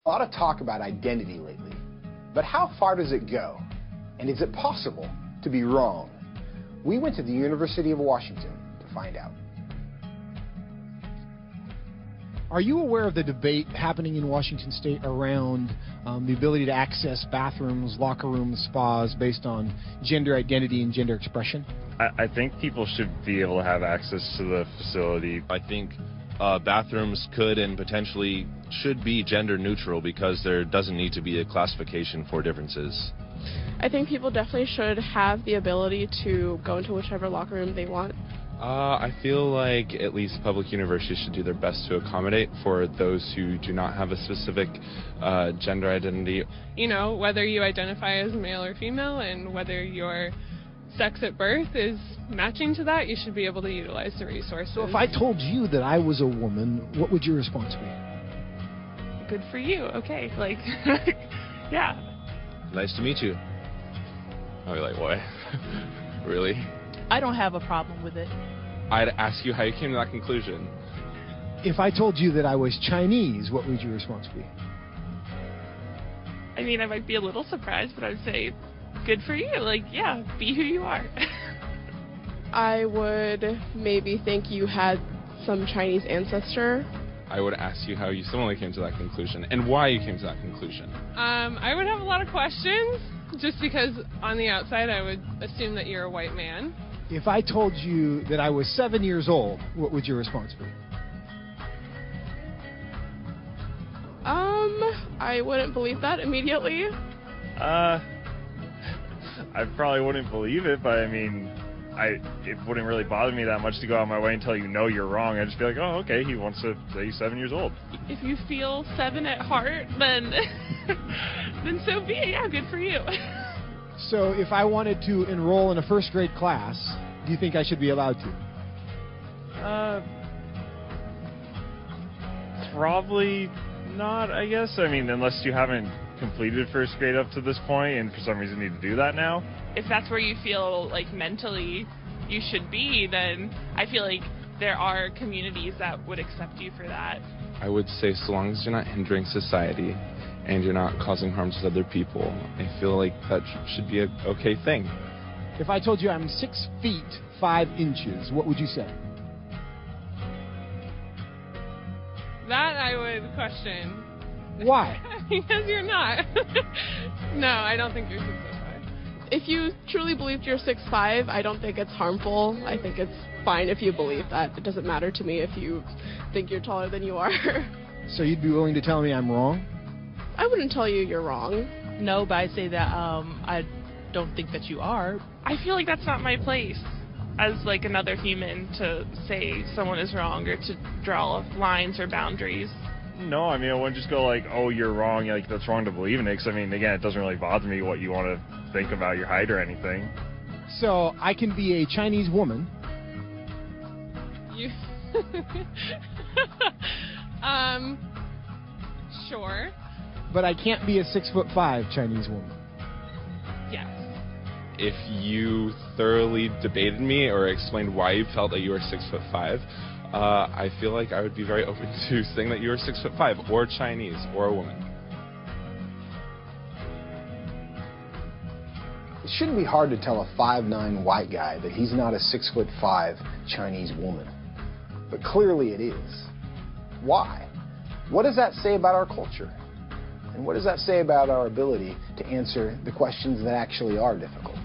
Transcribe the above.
A lot of talk about identity lately, but how far does it go? And is it possible to be wrong? We went to the University of Washington to find out. Are you aware of the debate happening in Washington State around the ability to access bathrooms, locker rooms, spas based on gender identity and gender expression? I think people should be able to have access to the facility. I think bathrooms could and potentially should be gender neutral because there doesn't need to be a classification for differences. I think people definitely should have the ability to go into whichever locker room they want. I feel like at least public universities should do their best to accommodate for those who do not have a specific gender identity. You know, whether you identify as male or female and whether your sex at birth is matching to that, you should be able to utilize the resources. So if I told you that I was a woman, what would your response be? Good for you. Okay, like, yeah. Nice to meet you. I'll be like, what? Really? I don't have a problem with it. I'd ask you how you came to that conclusion. If I told you that I was Chinese, what would your response be? I mean, I might be a little surprised, but I'd say, good for you. Like, yeah, be who you are. I would maybe think you had some Chinese ancestor. I would ask you how you similarly came to that conclusion and why you came to that conclusion. I would have a lot of questions, just because on the outside I would assume that you're a white man. If I told you that I was 7 years old, what would your response be? I wouldn't believe that immediately. I probably wouldn't believe it, but I mean, it wouldn't really bother me that much to go out of my way and tell you no, you're wrong. I'd just be like, oh, okay, he wants to say he's 7 years old. If you feel 7 at heart, then then so be it. Yeah, good for you. So if I wanted to enroll in a first grade class, do you think I should be allowed to? Probably not, I guess. I mean, unless you haven't completed first grade up to this point and for some reason need to do that now. If that's where you feel like mentally you should be, then I feel like there are communities that would accept you for that. I would say so long as you're not hindering society and you're not causing harm to other people, I feel like that should be an okay thing. If I told you I'm 6 feet 5 inches, what would you say? That I would question. Why? Because you're not. No, I don't think you're 6'5". If you truly believed you're 6'5", I don't think it's harmful. I think it's fine if you believe that. It doesn't matter to me if you think you're taller than you are. So you'd be willing to tell me I'm wrong? I wouldn't tell you you're wrong. No, but I say that I don't think that you are. I feel like that's not my place as like another human to say someone is wrong or to draw lines or boundaries. No, I mean, I wouldn't just go like, oh, you're wrong, like, that's wrong to believe in it, because, I mean, again, it doesn't really bother me what you want to think about your height or anything. So, I can be a Chinese woman. You... Sure. But I can't be a 6'5" Chinese woman. Yes. If you thoroughly debated me or explained why you felt that you were 6'5", I feel like I would be very open to saying that you were 6'5", or Chinese, or a woman. It shouldn't be hard to tell a 5'9" white guy that he's not a 6'5" Chinese woman. But clearly it is. Why? What does that say about our culture? And what does that say about our ability to answer the questions that actually are difficult?